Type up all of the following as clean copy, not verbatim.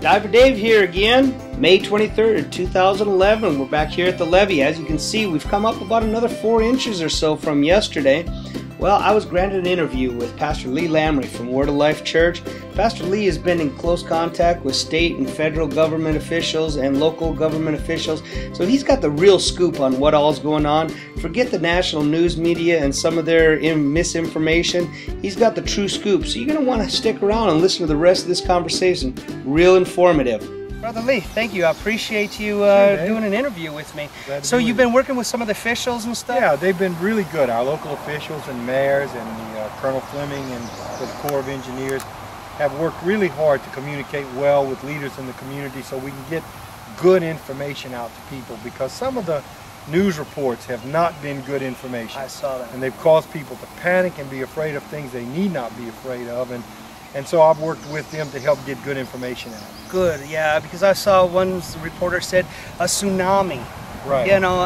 Diver Dave here again, May 23rd, 2011. We're back here at the levee. As you can see, we've come up about another 4 inches or so from yesterday. Well, I was granted an interview with Pastor Lee Lamry from Word of Life Church. Pastor Lee has been in close contact with state and federal government officials and local government officials, so he's got the real scoop on what all's going on. Forget the national news media and some of their misinformation. He's got the true scoop, so you're going to want to stick around and listen to the rest of this conversation. Real informative. Brother Lee, thank you. I appreciate you doing an interview with me. So you've been working with some of the officials and stuff? Yeah, they've been really good. Our local officials and mayors and Colonel Fleming and the Corps of Engineers have worked really hard to communicate well with leaders in the community so we can get good information out to people, because some of the news reports have not been good information. I saw that. And they've caused people to panic and be afraid of things they need not be afraid of. And so I've worked with them to help get good information out. Good, yeah, because I saw one reporter said a tsunami. Right. You know,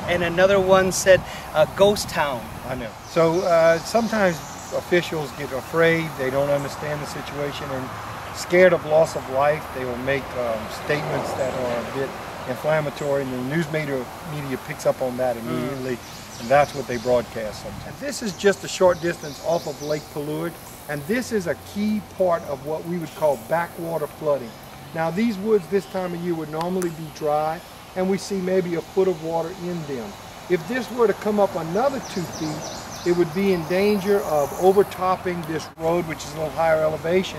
and another one said a ghost town. I know. So sometimes officials get afraid, they don't understand the situation, and scared of loss of life, they will make statements that are a bit inflammatory, and the news media picks up on that immediately, and that's what they broadcast sometimes. This is just a short distance off of Lake Palourde, and this is a key part of what we would call backwater flooding. Now, these woods this time of year would normally be dry, and we see maybe a foot of water in them. If this were to come up another 2 feet, it would be in danger of overtopping this road, which is a little higher elevation.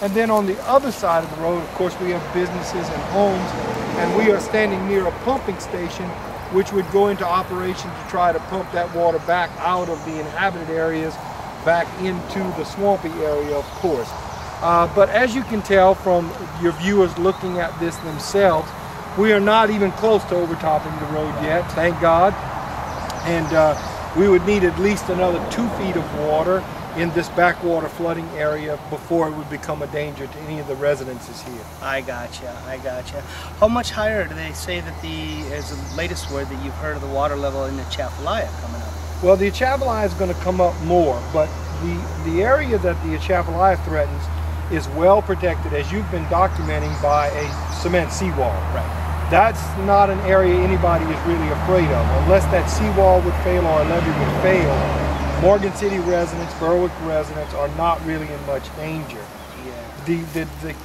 And then on the other side of the road, of course, we have businesses and homes, and we are standing near a pumping station which would go into operation to try to pump that water back out of the inhabited areas back into the swampy area, of course. But as you can tell from your viewers looking at this themselves, we are not even close to overtopping the road yet, thank God. And we would need at least another 2 feet of water in this backwater flooding area before it would become a danger to any of the residences here. I gotcha, I gotcha. How much higher do they say that is the latest word that you've heard of the water level in the Atchafalaya coming up? Well, the Atchafalaya is going to come up more, but the area that the Atchafalaya threatens is well protected, as you've been documenting, by a cement seawall. Right. That's not an area anybody is really afraid of. Unless that seawall would fail or a levee would fail, Morgan City residents, Berwick residents are not really in much danger. Yeah. The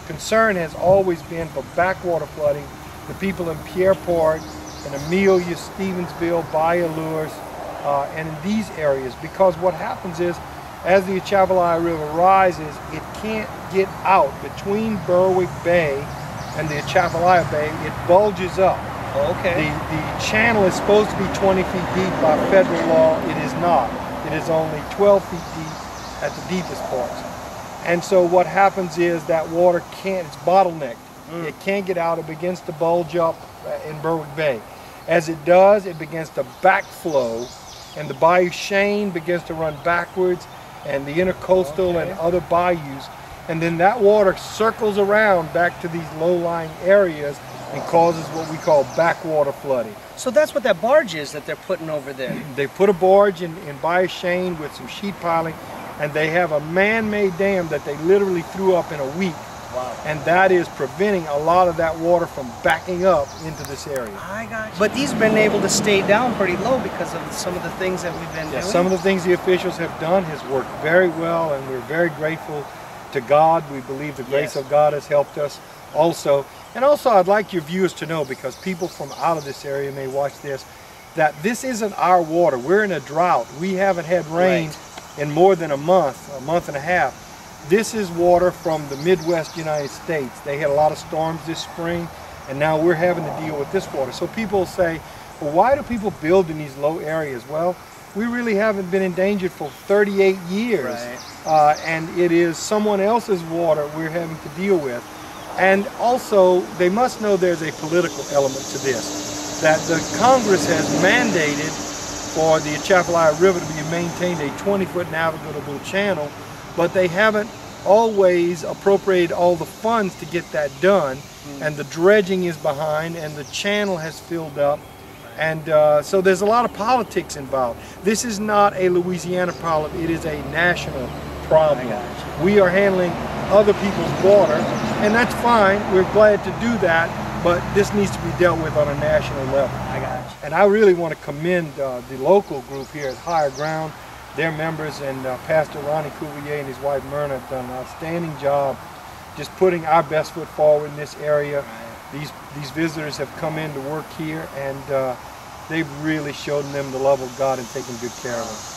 concern has always been for backwater flooding, the people in Pierre Park, in Amelia, Stevensville, Bayou Lures, and in these areas, because what happens is, as the Atchafalaya River rises, it can't get out between Berwick Bay and the Atchafalaya Bay. It bulges up. Okay. The channel is supposed to be 20 feet deep by federal law. It is not. It is only 12 feet deep at the deepest parts. And so what happens is that water it's bottlenecked. It can't get out. It begins to bulge up in Berwick Bay. As it does, it begins to backflow, and the Bayou Cheyne begins to run backwards, and the intercoastal and other bayous, and then that water circles around back to these low-lying areas and causes what we call backwater flooding. So that's what that barge is that they're putting over there. They put a barge in Bayou Cheyne with some sheet piling, and they have a man-made dam that they literally threw up in a week. Wow. And that is preventing a lot of that water from backing up into this area. I got you. But these have been able to stay down pretty low because of some of the things that we've been doing. Some of the things the officials have done has worked very well, and we're very grateful to God. We believe the grace of God has helped us also. And also, I'd like your viewers to know, because people from out of this area may watch this, that this isn't our water. We're in a drought. We haven't had rain in more than a month and a half. This is water from the Midwest United States. They had a lot of storms this spring, and now we're having to deal with this water. So people say, well, why do people build in these low areas? Well, we really haven't been endangered for 38 years, and it is someone else's water we're having to deal with. And also, they must know there's a political element to this, that the Congress has mandated for the Atchafalaya River to be maintained a 20-foot navigable channel, but they haven't always appropriated all the funds to get that done, and the dredging is behind, and the channel has filled up, and so there's a lot of politics involved. This is not a Louisiana problem, it is a national problem. We are handling other people's water, and that's fine. We're glad to do that, but this needs to be dealt with on a national level. I got you. And I really want to commend the local group here at Higher Ground, their members, and Pastor Ronnie Cuvier and his wife Myrna have done an outstanding job just putting our best foot forward in this area. Right. These visitors have come in to work here, and they've really shown them the love of God and taken good care of them.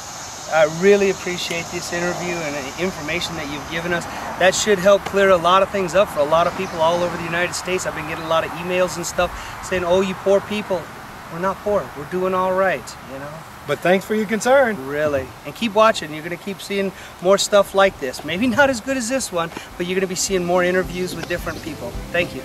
I really appreciate this interview and the information that you've given us. That should help clear a lot of things up for a lot of people all over the United States. I've been getting a lot of emails and stuff saying, oh, you poor people. We're not poor. We're doing all right, you know. But thanks for your concern. Really. And keep watching. You're going to keep seeing more stuff like this. Maybe not as good as this one, but you're going to be seeing more interviews with different people. Thank you.